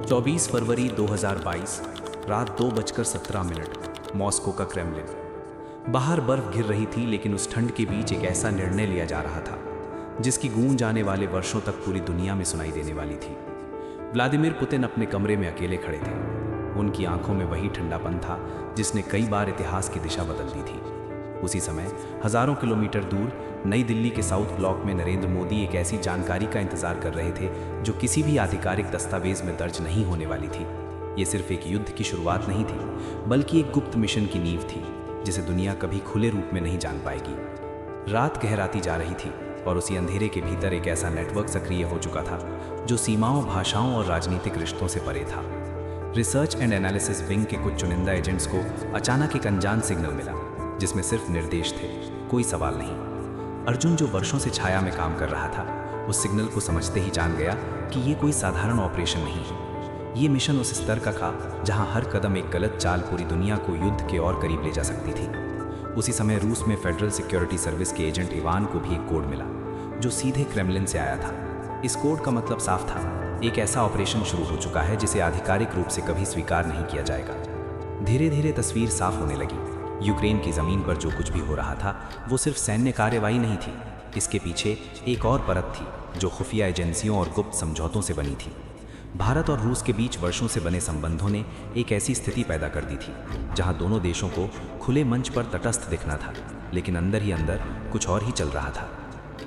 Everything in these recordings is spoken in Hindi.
24 फरवरी 2022 रात 2:17 मॉस्को का क्रेमलिन। बाहर बर्फ गिर रही थी, लेकिन उस ठंड के बीच एक ऐसा निर्णय लिया जा रहा था जिसकी गूंज आने वाले वर्षों तक पूरी दुनिया में सुनाई देने वाली थी। व्लादिमीर पुतिन अपने कमरे में अकेले खड़े थे। उनकी आंखों में वही ठंडापन था जिसने कई बार इतिहास की दिशा बदल दी थी। उसी समय हजारों किलोमीटर दूर नई दिल्ली के साउथ ब्लॉक में नरेंद्र मोदी एक ऐसी जानकारी का इंतजार कर रहे थे जो किसी भी आधिकारिक दस्तावेज में दर्ज नहीं होने वाली थी। ये सिर्फ एक युद्ध की शुरुआत नहीं थी, बल्कि एक गुप्त मिशन की नींव थी जिसे दुनिया कभी खुले रूप में नहीं जान पाएगी। रात गहराती जा रही थी और उसी अंधेरे के भीतर एक ऐसा नेटवर्क सक्रिय हो चुका था जो सीमाओं, भाषाओं और राजनीतिक रिश्तों से परे था। रिसर्च एंड एनालिसिस विंग के कुछ चुनिंदा एजेंट्स को अचानक एक अनजान सिग्नल मिला जिसमें सिर्फ निर्देश थे, कोई सवाल नहीं। अर्जुन, जो वर्षों से छाया में काम कर रहा था, उस सिग्नल को समझते ही जान गया कि ये कोई साधारण ऑपरेशन नहीं है। ये मिशन उस स्तर का था जहां हर कदम एक गलत चाल पूरी दुनिया को युद्ध के और करीब ले जा सकती थी। उसी समय रूस में फेडरल सिक्योरिटी सर्विस के एजेंट इवान को भी एक कोड मिला जो सीधे क्रेमलिन से आया था। इस कोड का मतलब साफ था, एक ऐसा ऑपरेशन शुरू हो चुका है जिसे आधिकारिक रूप से कभी स्वीकार नहीं किया जाएगा। धीरे धीरे तस्वीर साफ होने लगी। यूक्रेन की ज़मीन पर जो कुछ भी हो रहा था वो सिर्फ सैन्य कार्यवाही नहीं थी। इसके पीछे एक और परत थी जो खुफिया एजेंसियों और गुप्त समझौतों से बनी थी। भारत और रूस के बीच वर्षों से बने संबंधों ने एक ऐसी स्थिति पैदा कर दी थी जहां दोनों देशों को खुले मंच पर तटस्थ दिखना था, लेकिन अंदर ही अंदर कुछ और ही चल रहा था।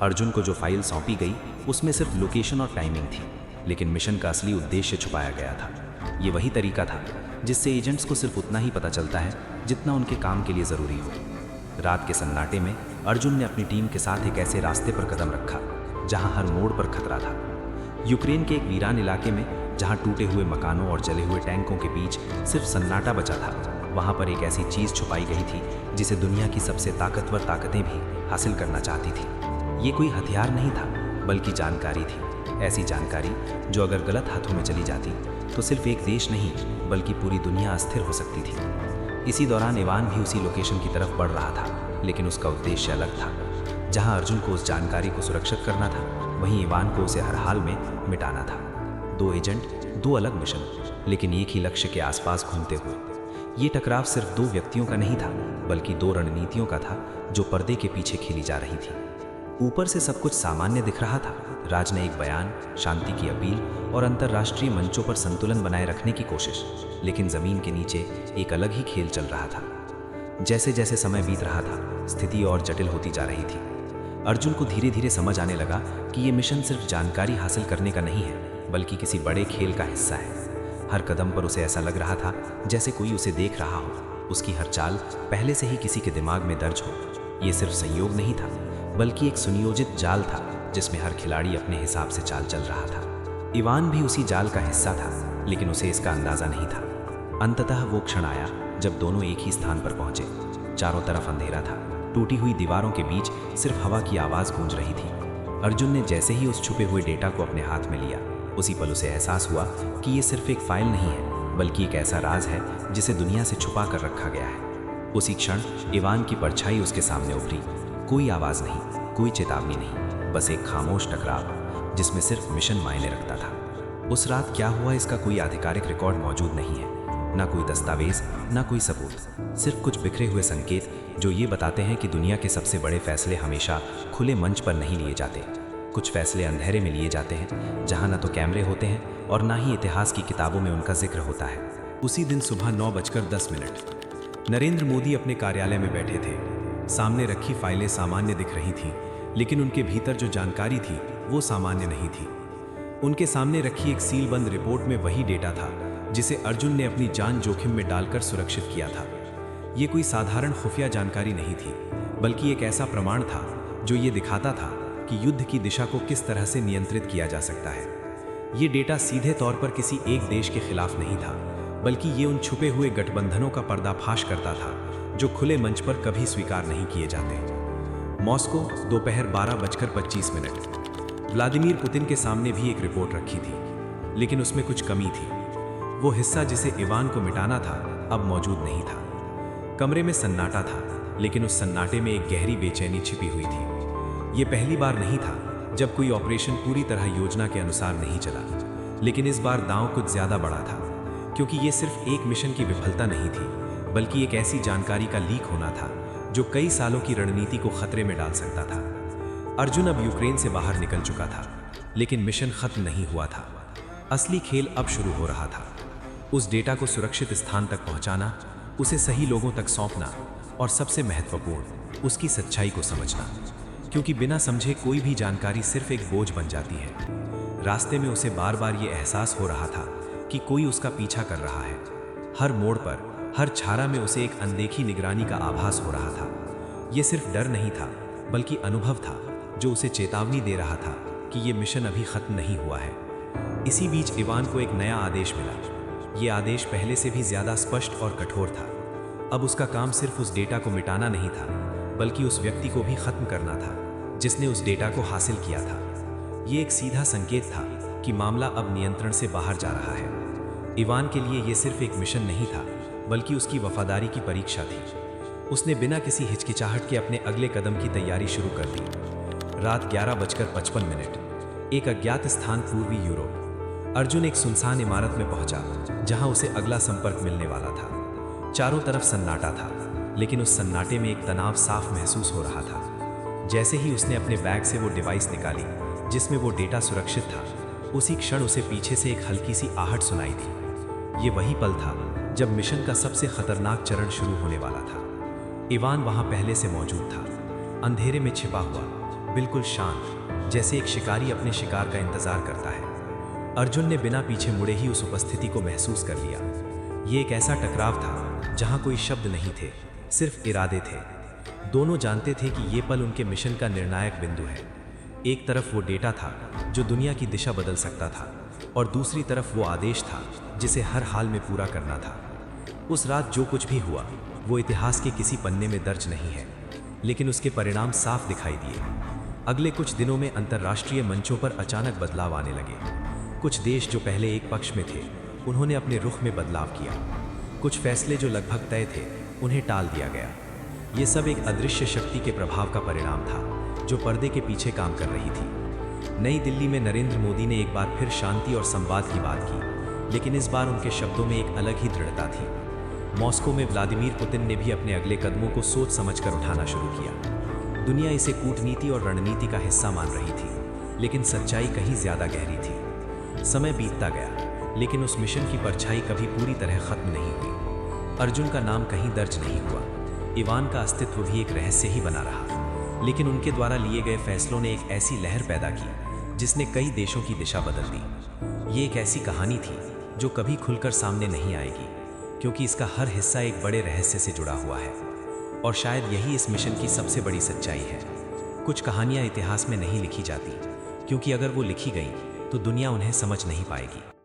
अर्जुन को जो फाइल सौंपी गई उसमें सिर्फ लोकेशन और टाइमिंग थी, लेकिन मिशन का असली उद्देश्य छुपाया गया था। ये वही तरीका था जिससे एजेंट्स को सिर्फ उतना ही पता चलता है जितना उनके काम के लिए ज़रूरी हो। रात के सन्नाटे में अर्जुन ने अपनी टीम के साथ एक ऐसे रास्ते पर कदम रखा जहां हर मोड़ पर खतरा था। यूक्रेन के एक वीरान इलाके में जहां टूटे हुए मकानों और जले हुए टैंकों के बीच सिर्फ सन्नाटा बचा था, वहां पर एक ऐसी चीज़ छुपाई गई थी जिसे दुनिया की सबसे ताकतवर ताकतें भी हासिल करना चाहती थी। ये कोई हथियार नहीं था, बल्कि जानकारी थी। ऐसी जानकारी जो अगर गलत हाथों में चली जाती तो सिर्फ एक देश नहीं बल्कि पूरी दुनिया अस्थिर हो सकती थी। इसी दौरान इवान भी उसी लोकेशन की तरफ बढ़ रहा था, लेकिन उसका उद्देश्य अलग था। जहां अर्जुन को उस जानकारी को सुरक्षित करना था, वहीं इवान को उसे हर हाल में मिटाना था। दो एजेंट, दो अलग मिशन, लेकिन एक ही लक्ष्य के आसपास घूमते हुए। ये टकराव सिर्फ दो व्यक्तियों का नहीं था, बल्कि दो रणनीतियों का था जो पर्दे के पीछे खेली जा रही थी। ऊपर से सब कुछ सामान्य दिख रहा था, राजनयिक बयान, शांति की अपील और अंतर्राष्ट्रीय मंचों पर संतुलन बनाए रखने की कोशिश, लेकिन जमीन के नीचे एक अलग ही खेल चल रहा था। जैसे जैसे समय बीत रहा था, स्थिति और जटिल होती जा रही थी। अर्जुन को धीरे धीरे समझ आने लगा कि ये मिशन सिर्फ जानकारी हासिल करने का नहीं है, बल्कि किसी बड़े खेल का हिस्सा है। हर कदम पर उसे ऐसा लग रहा था जैसे कोई उसे देख रहा हो, उसकी हर चाल पहले से ही किसी के दिमाग में दर्ज हो। ये सिर्फ संयोग नहीं था, बल्कि एक सुनियोजित जाल था जिसमें हर खिलाड़ी अपने हिसाब से चाल चल रहा था। इवान भी उसी जाल का हिस्सा था, लेकिन उसे इसका अंदाजा नहीं था। अंततः वो क्षण आया जब दोनों एक ही स्थान पर पहुंचे। चारों तरफ अंधेरा था, टूटी हुई दीवारों के बीच सिर्फ हवा की आवाज़ गूंज रही थी। अर्जुन ने जैसे ही उस छुपे हुए डेटा को अपने हाथ में लिया, उसी पल उसे एहसास हुआ कि ये सिर्फ एक फाइल नहीं है, बल्कि एक ऐसा राज है जिसे दुनिया से छुपा कर रखा गया है। उसी क्षण इवान की परछाई उसके सामने उभरी। कोई आवाज़ नहीं, कोई चेतावनी नहीं, बस एक खामोश टकराव जिसमें सिर्फ मिशन मायने रखता था। उस रात क्या हुआ इसका कोई आधिकारिक रिकॉर्ड मौजूद नहीं है, ना कोई दस्तावेज, ना कोई सबूत, सिर्फ कुछ बिखरे हुए संकेत जो ये बताते हैं कि दुनिया के सबसे बड़े फैसले हमेशा खुले मंच पर नहीं लिए जाते। कुछ फैसले अंधेरे में लिए जाते हैं, जहां ना तो कैमरे होते हैं और ना ही इतिहास की किताबों में उनका जिक्र होता है। उसी दिन सुबह 9:10 नरेंद्र मोदी अपने कार्यालय में बैठे थे। सामने रखी फाइलें सामान्य दिख रही थीं, लेकिन उनके भीतर जो जानकारी थी वो सामान्य नहीं थी। उनके सामने रखी एक सीलबंद रिपोर्ट में वही डेटा था जिसे अर्जुन ने अपनी जान जोखिम में डालकर सुरक्षित किया था। ये कोई साधारण खुफिया जानकारी नहीं थी, बल्कि एक ऐसा प्रमाण था जो ये दिखाता था कि युद्ध की दिशा को किस तरह से नियंत्रित किया जा सकता है। ये डेटा सीधे तौर पर किसी एक देश के खिलाफ नहीं था, बल्कि ये उन छुपे हुए गठबंधनों का पर्दाफाश करता था जो खुले मंच पर कभी स्वीकार नहीं किए जाते। मॉस्को, दोपहर 12:25। व्लादिमीर पुतिन के सामने भी एक रिपोर्ट रखी थी, लेकिन उसमें कुछ कमी थी। वो हिस्सा जिसे इवान को मिटाना था अब मौजूद नहीं था। कमरे में सन्नाटा था, लेकिन उस सन्नाटे में एक गहरी बेचैनी छिपी हुई थी। ये पहली बार नहीं था जब कोई ऑपरेशन पूरी तरह योजना के अनुसार नहीं चला। लेकिन इस बार दांव कुछ ज्यादा बड़ा था, क्योंकि ये सिर्फ एक मिशन की विफलता नहीं थी, बल्कि एक ऐसी जानकारी का लीक होना था जो कई सालों की रणनीति को खतरे में डाल सकता था। अर्जुन अब यूक्रेन से बाहर निकल चुका था, लेकिन मिशन खत्म नहीं हुआ था। असली खेल अब शुरू हो रहा था। उस डेटा को सुरक्षित स्थान तक पहुंचाना, उसे सही लोगों तक सौंपना, और सबसे महत्वपूर्ण, उसकी सच्चाई को समझना, क्योंकि बिना समझे कोई भी जानकारी सिर्फ एक बोझ बन जाती है। रास्ते में उसे बार बार ये एहसास हो रहा था कि कोई उसका पीछा कर रहा है। हर मोड़ पर, हर छारा में उसे एक अनदेखी निगरानी का आभास हो रहा था। ये सिर्फ डर नहीं था, बल्कि अनुभव था जो उसे चेतावनी दे रहा था कि ये मिशन अभी खत्म नहीं हुआ है। इसी बीच इवान को एक नया आदेश मिला। ये आदेश पहले से भी ज्यादा स्पष्ट और कठोर था। अब उसका काम सिर्फ उस डेटा को मिटाना नहीं था, बल्कि उस व्यक्ति को भी खत्म करना था जिसने उस डेटा को हासिल किया था। ये एक सीधा संकेत था कि मामला अब नियंत्रण से बाहर जा रहा है। इवान के लिए ये सिर्फ एक मिशन नहीं था, बल्कि उसकी वफादारी की परीक्षा थी। उसने बिना किसी हिचकिचाहट के अपने अगले कदम की तैयारी शुरू कर दी। रात 11:55, एक अज्ञात स्थान, पूर्वी यूरोप। अर्जुन एक सुनसान इमारत में पहुंचा, जहां उसे अगला संपर्क मिलने वाला था। चारों तरफ सन्नाटा था, लेकिन उस सन्नाटे में एक तनाव साफ महसूस हो रहा था। जैसे ही उसने अपने बैग से वो डिवाइस निकाली जिसमें वो डेटा सुरक्षित था, उसी क्षण उसे पीछे से एक हल्की सी आहट सुनाई दी। ये वही पल था जब मिशन का सबसे खतरनाक चरण शुरू होने वाला था। इवान वहां पहले से मौजूद था, अंधेरे में छिपा हुआ, बिल्कुल शांत, जैसे एक शिकारी अपने शिकार का इंतजार करता है। अर्जुन ने बिना पीछे मुड़े ही उस उपस्थिति को महसूस कर लिया। ये एक ऐसा टकराव था जहां कोई शब्द नहीं थे, सिर्फ इरादे थे। दोनों जानते थे कि ये पल उनके मिशन का निर्णायक बिंदु है। एक तरफ वो डेटा था जो दुनिया की दिशा बदल सकता था, और दूसरी तरफ वो आदेश था जिसे हर हाल में पूरा करना था। उस रात जो कुछ भी हुआ वो इतिहास के किसी पन्ने में दर्ज नहीं है, लेकिन उसके परिणाम साफ दिखाई दिए। अगले कुछ दिनों में अंतर्राष्ट्रीय मंचों पर अचानक बदलाव आने लगे। कुछ देश जो पहले एक पक्ष में थे, उन्होंने अपने रुख में बदलाव किया। कुछ फैसले जो लगभग तय थे, उन्हें टाल दिया गया। ये सब एक अदृश्य शक्ति के प्रभाव का परिणाम था जो पर्दे के पीछे काम कर रही थी। नई दिल्ली में नरेंद्र मोदी ने एक बार फिर शांति और संवाद की बात की, लेकिन इस बार उनके शब्दों में एक अलग ही दृढ़ता थी। मॉस्को में व्लादिमीर पुतिन ने भी अपने अगले कदमों को सोच समझकर उठाना शुरू किया। दुनिया इसे कूटनीति और रणनीति का हिस्सा मान रही थी, लेकिन सच्चाई कहीं ज्यादा गहरी थी। समय बीतता गया, लेकिन उस मिशन की परछाई कभी पूरी तरह खत्म नहीं हुई। अर्जुन का नाम कहीं दर्ज नहीं हुआ। इवान का अस्तित्व भी एक रहस्य ही बना रहा, लेकिन उनके द्वारा लिए गए फैसलों ने एक ऐसी लहर पैदा की जिसने कई देशों की दिशा बदल दी। ये एक ऐसी कहानी थी जो कभी खुलकर सामने नहीं आएगी, क्योंकि इसका हर हिस्सा एक बड़े रहस्य से जुड़ा हुआ है। और शायद यही इस मिशन की सबसे बड़ी सच्चाई है। कुछ कहानियां इतिहास में नहीं लिखी जाती, क्योंकि अगर वो लिखी गई तो दुनिया उन्हें समझ नहीं पाएगी।